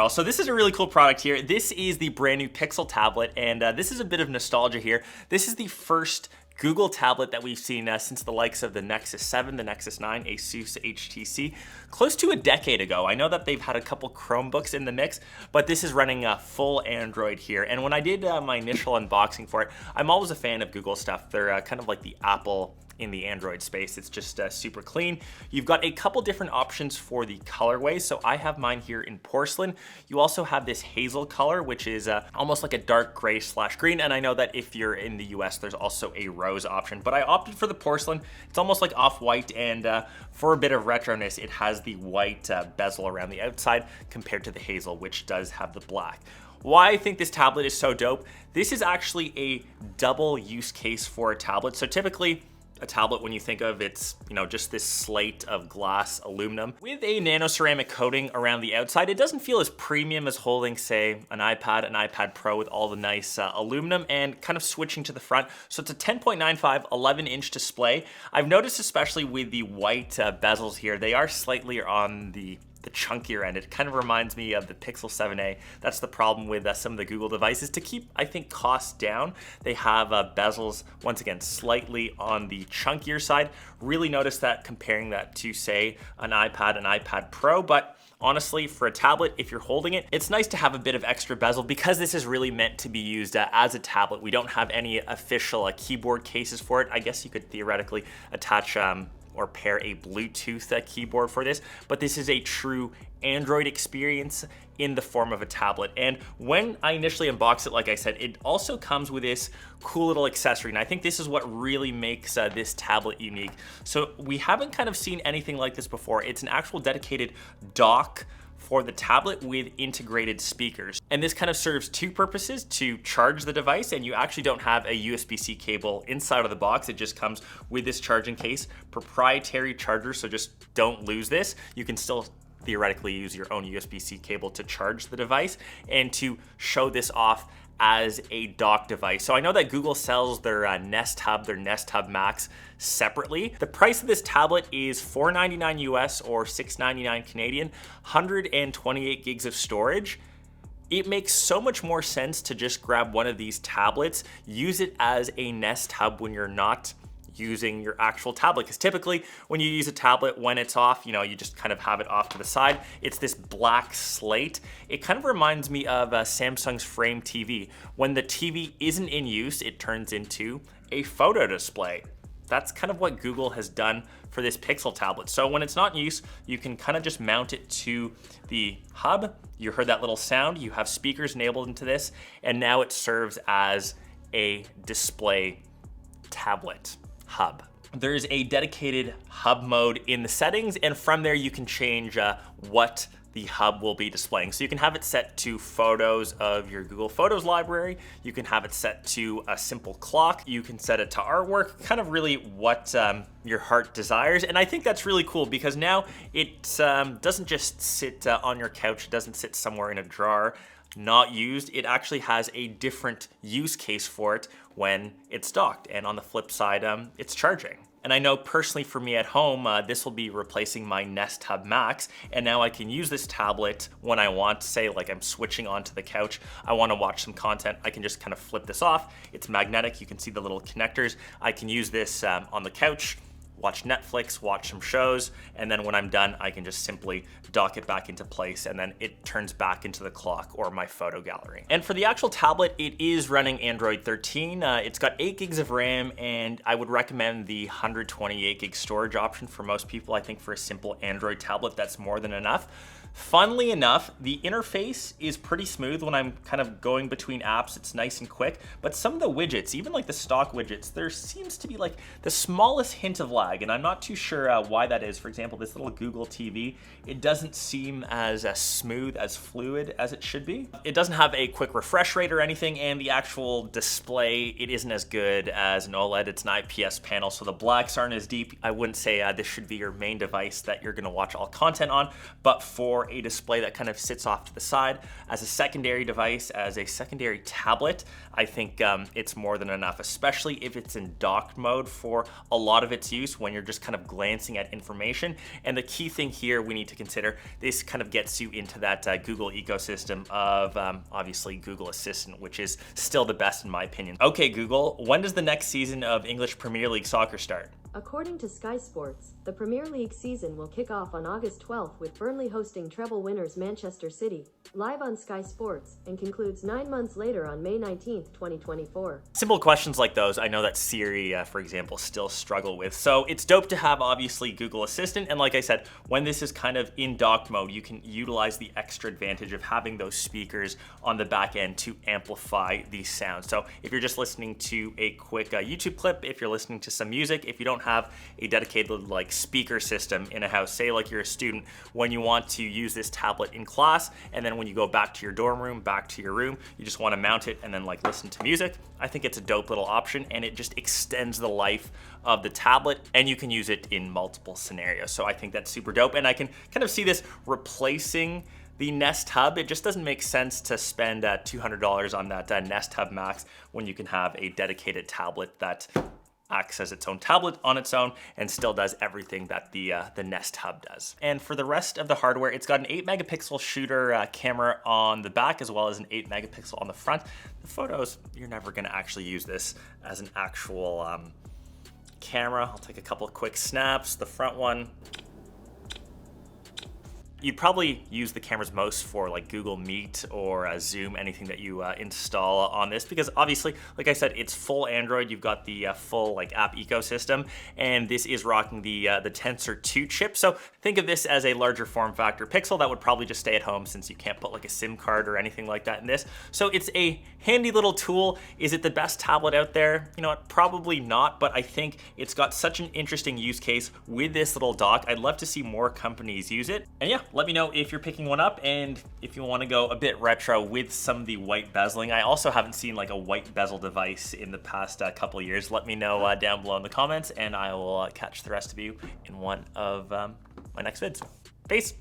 well. So this is a really cool product here. This is the brand new Pixel tablet, and this is a bit of nostalgia here. This is the first Google tablet that we've seen since the likes of the Nexus 7, the Nexus 9, ASUS HTC, close to a decade ago. I know that they've had a couple Chromebooks in the mix, but this is running full Android here. And when I did my initial unboxing for it, I'm always a fan of Google stuff. They're kind of like the Apple in the Android space. It's just super clean. You've got a couple different options for the colorways. So I have mine here in porcelain. You also have this hazel color, which is almost like a dark gray / green. And I know that if you're in the US, there's also a rose option, but I opted for the porcelain. It's almost like off-white, and for a bit of retroness, it has the white bezel around the outside compared to the hazel, which does have the black. Why I think this tablet is so dope, this is actually a double use case for a tablet. So typically, a tablet, when you think of, it's, you know, just this slate of glass aluminum with a nano-ceramic coating around the outside. It doesn't feel as premium as holding, say, an iPad Pro with all the nice aluminum and kind of switching to the front. So it's a 10.95 11-inch display. I've noticed, especially with the white bezels here, they are slightly on the chunkier end. It kind of reminds me of the Pixel 7a. That's the problem with some of the Google devices. To keep, I think, costs down, they have bezels, once again, slightly on the chunkier side. Really notice that comparing that to, say, an iPad Pro, but honestly, for a tablet, if you're holding it, it's nice to have a bit of extra bezel because this is really meant to be used as a tablet. We don't have any official keyboard cases for it. I guess you could theoretically attach or pair a Bluetooth keyboard for this, but this is a true Android experience in the form of a tablet. And when I initially unboxed it, like I said, it also comes with this cool little accessory, and I think this is what really makes this tablet unique. So we haven't kind of seen anything like this before. It's an actual dedicated dock for the tablet with integrated speakers. And this kind of serves two purposes: to charge the device, and you actually don't have a USB-C cable inside of the box. It just comes with this charging case, proprietary charger, so just don't lose this. You can still theoretically use your own USB-C cable to charge the device and to show this off as a dock device. So I know that Google sells their Nest Hub, their Nest Hub Max separately. The price of this tablet is $499 US or $699 Canadian, 128 gigs of storage. It makes so much more sense to just grab one of these tablets, use it as a Nest Hub when you're not using your actual tablet, because typically when you use a tablet, when it's off, you know, you just kind of have it off to the side. It's this black slate. It kind of reminds me of Samsung's Frame TV. When the TV isn't in use, it turns into a photo display. That's kind of what Google has done for this Pixel tablet. So when it's not in use, you can kind of just mount it to the hub. You heard that little sound. You have speakers enabled into this, and now it serves as a display tablet hub. There's a dedicated hub mode in the settings, and from there you can change what the hub will be displaying. So you can have it set to photos of your Google Photos library. You can have it set to a simple clock. You can set it to artwork, kind of really what your heart desires. And I think that's really cool because now it doesn't just sit on your couch. It doesn't sit somewhere in a drawer not used. It actually has a different use case for it when it's docked, and on the flip side, it's charging. And I know personally for me at home, this will be replacing my Nest Hub Max, and now I can use this tablet when I want. Say like I'm switching onto the couch, I want to watch some content, I can just kind of flip this off. It's magnetic, you can see the little connectors. I can use this on the couch, watch Netflix, watch some shows, and then when I'm done, I can just simply dock it back into place, and then it turns back into the clock or my photo gallery. And for the actual tablet, it is running Android 13. It's got 8 gigs of RAM, and I would recommend the 128 gig storage option for most people. I think for a simple Android tablet, that's more than enough. Funnily enough, the interface is pretty smooth when I'm kind of going between apps. It's nice and quick, but some of the widgets, even like the stock widgets, there seems to be like the smallest hint of lag, and I'm not too sure why that is. For example, this little Google TV, it doesn't seem as smooth, as fluid as it should be. It doesn't have a quick refresh rate or anything, and the actual display, it isn't as good as an OLED. It's an IPS panel, so the blacks aren't as deep. I wouldn't say this should be your main device that you're gonna watch all content on, but for or a display that kind of sits off to the side as a secondary device, as a secondary tablet, I think it's more than enough, especially if it's in docked mode for a lot of its use when you're just kind of glancing at information. And the key thing here we need to consider, this kind of gets you into that Google ecosystem of obviously Google Assistant, which is still the best in my opinion. Okay, Google, when does the next season of English Premier League soccer start? According to Sky Sports, the Premier League season will kick off on August 12th with Burnley hosting treble winners Manchester City, live on Sky Sports, and concludes 9 months later on May 19th, 2024. Simple questions like those, I know that Siri, for example, still struggle with. So it's dope to have, obviously, Google Assistant. And like I said, when this is kind of in dock mode, you can utilize the extra advantage of having those speakers on the back end to amplify the sound. So if you're just listening to a quick YouTube clip, if you're listening to some music, if you don't have a dedicated like speaker system in a house, say like you're a student, when you want to use this tablet in class, and then when you go back to your dorm room, back to your room, you just want to mount it and then like listen to music, I think it's a dope little option, and it just extends the life of the tablet, and you can use it in multiple scenarios. So I think that's super dope, and I can kind of see this replacing the Nest Hub. It just doesn't make sense to spend $200 on that Nest Hub Max when you can have a dedicated tablet that acts as its own tablet on its own and still does everything that the Nest Hub does. And for the rest of the hardware, it's got an 8-megapixel shooter camera on the back, as well as an 8-megapixel on the front. The photos, you're never gonna actually use this as an actual camera. I'll take a couple of quick snaps. The front one, you'd probably use the cameras most for like Google Meet or Zoom, anything that you install on this, because obviously, like I said, it's full Android. You've got the full like app ecosystem, and this is rocking the Tensor 2 chip. So think of this as a larger form factor Pixel that would probably just stay at home, since you can't put like a SIM card or anything like that in this. So it's a handy little tool. Is it the best tablet out there? You know what, probably not, but I think it's got such an interesting use case with this little dock. I'd love to see more companies use it. And yeah, let me know if you're picking one up, and if you want to go a bit retro with some of the white bezeling. I also haven't seen like a white bezel device in the past couple years. Let me know down below in the comments, and I will catch the rest of you in one of my next vids. Peace.